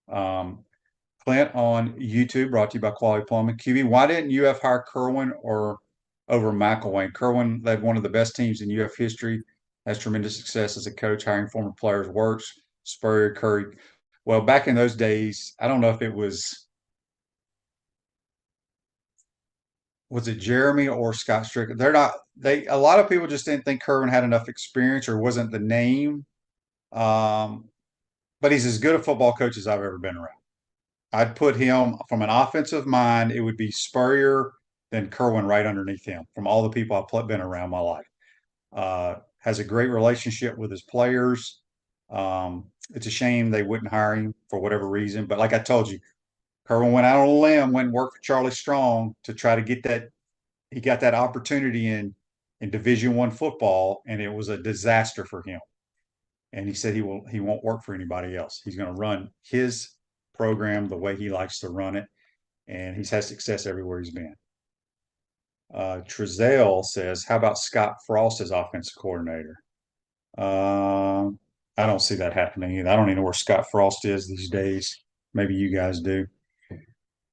Clint on YouTube, brought to you by Quality Plumbing. QB, why didn't UF hire Kerwin or over McElwain? Kerwin led one of the best teams in UF history, has tremendous success as a coach. Hiring former players works. Spurrier, Curry. Well, back in those days, I don't know if it was it Jeremy or Scott Strickland? A lot of people just didn't think Kerwin had enough experience or wasn't the name. But he's as good a football coach as I've ever been around. I'd put him from an offensive mind, it would be Spurrier, then Kerwin right underneath him from all the people I've been around my life. Has a great relationship with his players. It's a shame they wouldn't hire him for whatever reason. But like I told you, Kerwin went out on a limb, went and worked for Charlie Strong to try to get that. He got that opportunity in Division I football, and it was a disaster for him. And he said he won't work for anybody else. He's going to run his program the way he likes to run it, and he's had success everywhere he's been. Trezell says, how about Scott Frost as offensive coordinator? I don't see that happening either. I don't even know where Scott Frost is these days. Maybe you guys do.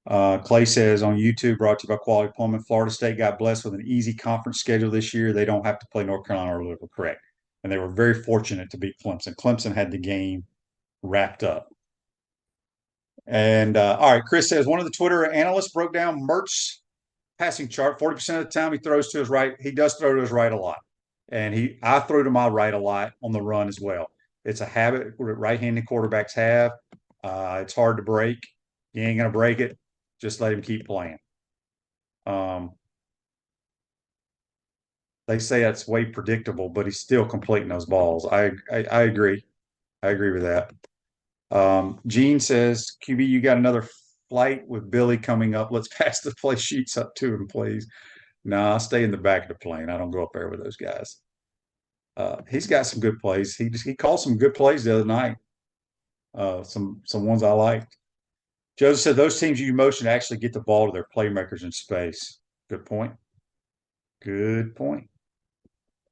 Clay says on YouTube, brought to you by Quality Plumbing, Florida State got blessed with an easy conference schedule this year. They don't have to play North Carolina or Louisville, correct? And they were very fortunate to beat Clemson. Clemson had the game wrapped up. And all right, Chris says one of the Twitter analysts broke down Mertz's passing chart. 40% of the time he throws to his right. He does throw to his right a lot. And I throw to my right a lot on the run as well. It's a habit right-handed quarterbacks have. It's hard to break. You ain't going to break it. Just let him keep playing. They say that's way predictable, but he's still completing those balls. I agree. I agree with that. Gene says, QB, you got another flight with Billy coming up. Let's pass the play sheets up to him, please. No, I'll stay in the back of the plane. I don't go up there with those guys. He's got some good plays. He called some good plays the other night. Some ones I liked. Joseph said those teams use motion to actually get the ball to their playmakers in space. Good point. Good point.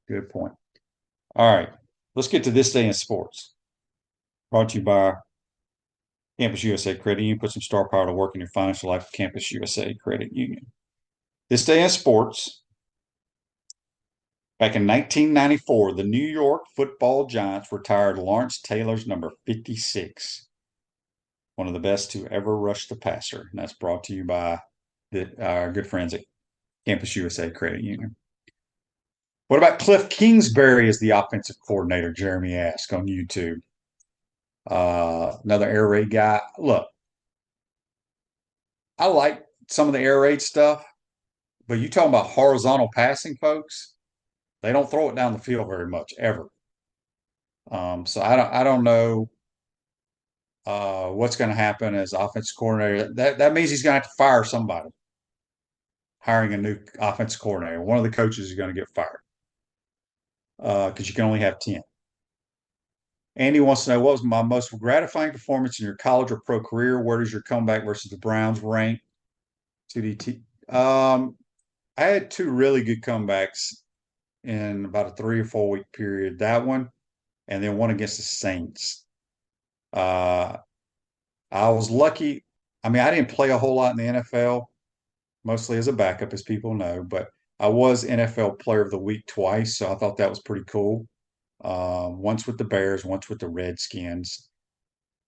Good point. All right. Let's get to this day in sports. Brought to you by Campus USA Credit Union. Put some star power to work in your financial life with Campus USA Credit Union. This day in sports. Back in 1994, the New York Football Giants retired Lawrence Taylor's number 56. One of the best to ever rush the passer. And that's brought to you by our good friends at Campus USA Credit Union. What about Cliff Kingsbury as the offensive coordinator? Jeremy asked on YouTube. Another air raid guy. Look, I like some of the air raid stuff, but you talking about horizontal passing, folks? They don't throw it down the field very much ever. So I don't know what's going to happen as offensive coordinator. That means he's going to have to fire somebody. Hiring a new offensive coordinator. One of the coaches is going to get fired because you can only have 10. Andy wants to know, what was my most gratifying performance in your college or pro career? Where does your comeback versus the Browns rank? 2DT. I had two really good comebacks in about a 3 or 4 week period. That one, and then one against the Saints. Uh, I was lucky. I mean, I didn't play a whole lot in the NFL, mostly as a backup, as people know, but I was NFL Player of the Week twice, so I thought that was pretty cool. Once with the Bears, once with the Redskins.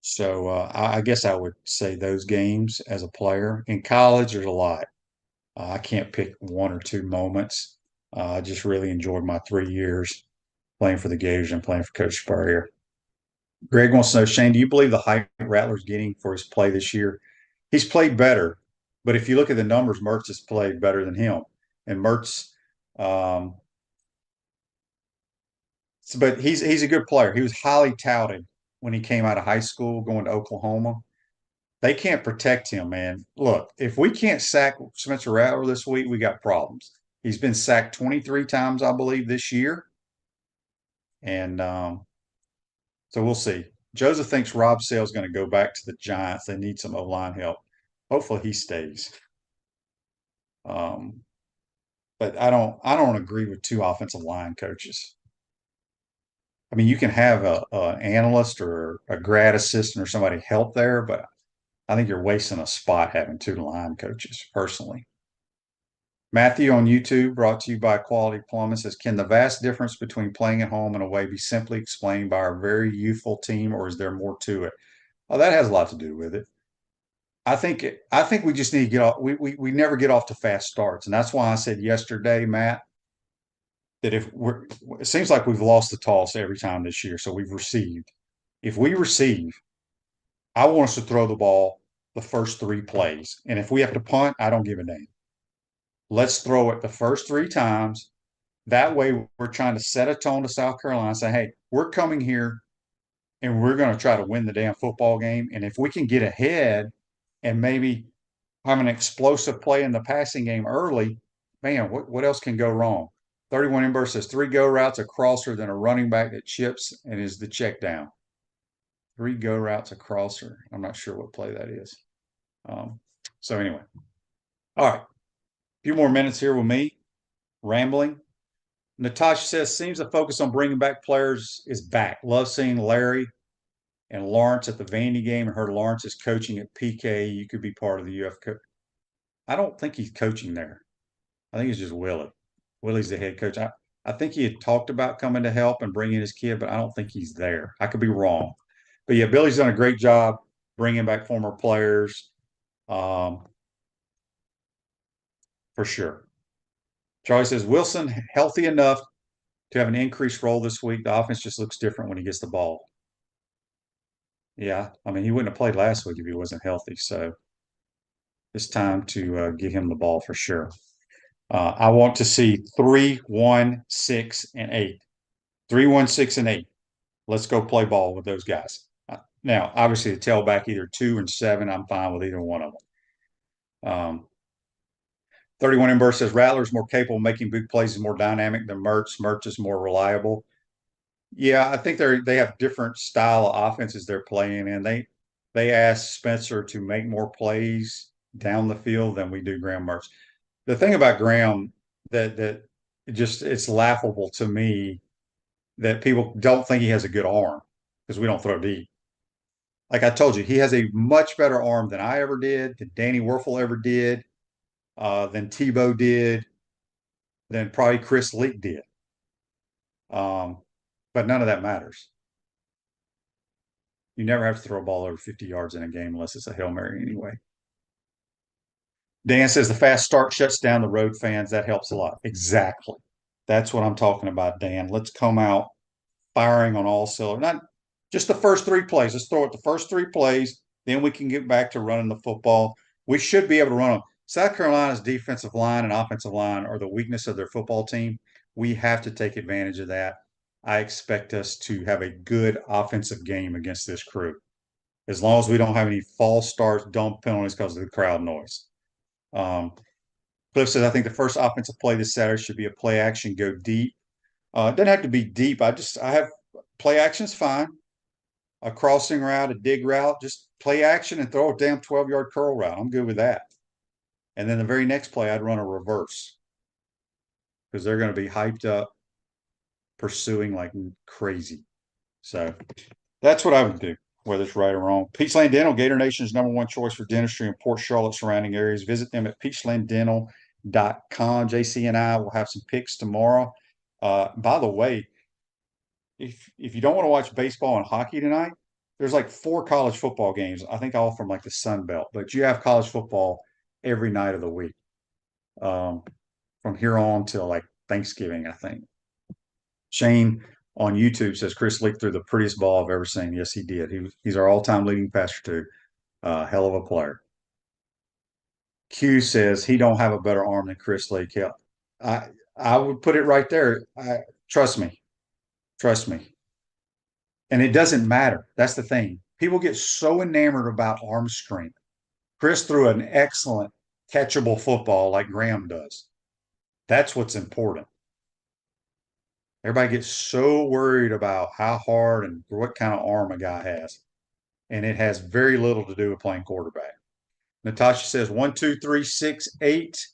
So I guess I would say those games as a player. In college, there's a lot. I can't pick one or two moments. I just really enjoyed my 3 years playing for the Gators and playing for Coach Spurrier. Greg wants to know, Shane, do you believe the hype Rattler's getting for his play this year? He's played better, but if you look at the numbers, Mertz has played better than him. And Mertz, um, but he's a good player. He was highly touted when he came out of high school going to Oklahoma. They can't protect him, man. Look, if we can't sack Spencer Rattler this week, we got problems. He's been sacked 23 times, I believe, this year. And so we'll see. Joseph thinks Rob Sale's going to go back to the Giants. They need some O-line help. Hopefully he stays. But I don't agree with two offensive line coaches. I mean, you can have an analyst or a grad assistant or somebody help there, but I think you're wasting a spot having two line coaches, personally. Matthew on YouTube, brought to you by Quality Plumbing, says, can the vast difference between playing at home and away be simply explained by our very youthful team, or is there more to it? Oh, that has a lot to do with it. I think we just need to get off. We never get off to fast starts, and that's why I said yesterday, Matt, that it seems like we've lost the toss every time this year. So we've received. If we receive, I want us to throw the ball the first 3 plays, and if we have to punt, I don't give a damn. Let's throw it the first 3 times. That way, we're trying to set a tone to South Carolina. Say, hey, we're coming here, and we're going to try to win the damn football game. And if we can get ahead and maybe have an explosive play in the passing game early, man, what else can go wrong? 31 Ember says 3 go routes, a crosser, then a running back that chips and is the check down. 3 go routes, a crosser. I'm not sure what play that is. So anyway, all right. A few more minutes here with me rambling. Natasha says, seems the focus on bringing back players is back. Love seeing Larry and Lawrence at the Vandy game, and heard Lawrence is coaching at PK. You could be part of the UF coach. I don't think he's coaching there. I think it's just Willie. Willie's the head coach. I think he had talked about coming to help and bringing his kid, but I don't think he's there. I could be wrong. But yeah, Billy's done a great job bringing back former players, for sure. Charlie says, Wilson healthy enough to have an increased role this week. The offense just looks different when he gets the ball. Yeah, I mean, he wouldn't have played last week if he wasn't healthy. So it's time to give him the ball for sure. I want to see 3, 1, 6, and 8. 3, 1, 6, and 8. Let's go play ball with those guys. Now, obviously, the tailback, either 2 and 7, I'm fine with either one of them. 31 Ember says Rattler's more capable of making big plays, is more dynamic than Mertz. Mertz is more reliable. Yeah, I think they have different style of offenses they're playing in. They ask Spencer to make more plays down the field than we do Graham Mertz. The thing about Graham that it's laughable to me that people don't think he has a good arm because we don't throw deep. Like I told you, he has a much better arm than I ever did, than Danny Werfel ever did, than Tebow did, than probably Chris Leak did. But none of that matters. You never have to throw a ball over 50 yards in a game unless it's a Hail Mary anyway. Dan says the fast start shuts down the road fans. That helps a lot. Exactly. That's what I'm talking about, Dan. Let's come out firing on all cylinders. Not just the first 3 plays. Let's throw it the first 3 plays. Then we can get back to running the football. We should be able to run them. South Carolina's defensive line and offensive line are the weakness of their football team. We have to take advantage of that. I expect us to have a good offensive game against this crew, as long as we don't have any false starts, dumb penalties because of the crowd noise. Cliff says, I think the first offensive play this Saturday should be a play action, go deep. It doesn't have to be deep. I have play action's fine. A crossing route, a dig route, just play action and throw a damn 12-yard curl route. I'm good with that. And then the very next play, I'd run a reverse because they're going to be hyped up, pursuing like crazy. So that's what I would do, whether it's right or wrong. Peachland Dental, Gator Nation's #1 choice for dentistry in Port Charlotte surrounding areas. Visit them at peachlanddental.com. JC and I will have some picks tomorrow. By the way, if you don't want to watch baseball and hockey tonight, there's like 4 college football games. I think all from like the Sun Belt, but you have college football every night of the week, from here on till like Thanksgiving, I think. Shane on YouTube says Chris Leak threw the prettiest ball I've ever seen. Yes, he did. He's our all-time leading passer too. Hell of a player. Q says he don't have a better arm than Chris Leak. Yeah, I would put it right there. Trust me. And it doesn't matter. That's the thing. People get so enamored about arm strength. Chris threw an excellent catchable football like Graham does. That's what's important. Everybody gets so worried about how hard and what kind of arm a guy has. And it has very little to do with playing quarterback. Natasha says 1, 2, 3, 6, 8.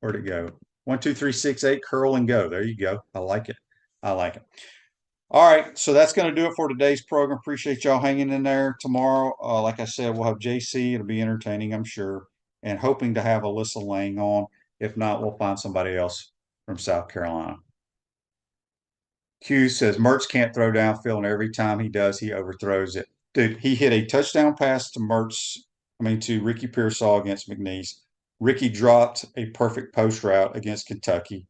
Where'd it go? 1, 2, 3, 6, 8, curl and go. There you go. I like it. All right. So that's going to do it for today's program. Appreciate y'all hanging in there tomorrow. Like I said, we'll have JC. It'll be entertaining, I'm sure. And hoping to have Alyssa Lang on. If not, we'll find somebody else from South Carolina. Q says Mertz can't throw downfield, and every time he does, he overthrows it. Dude, he hit a touchdown pass to Ricky Pearsall against McNeese. Ricky dropped a perfect post route against Kentucky.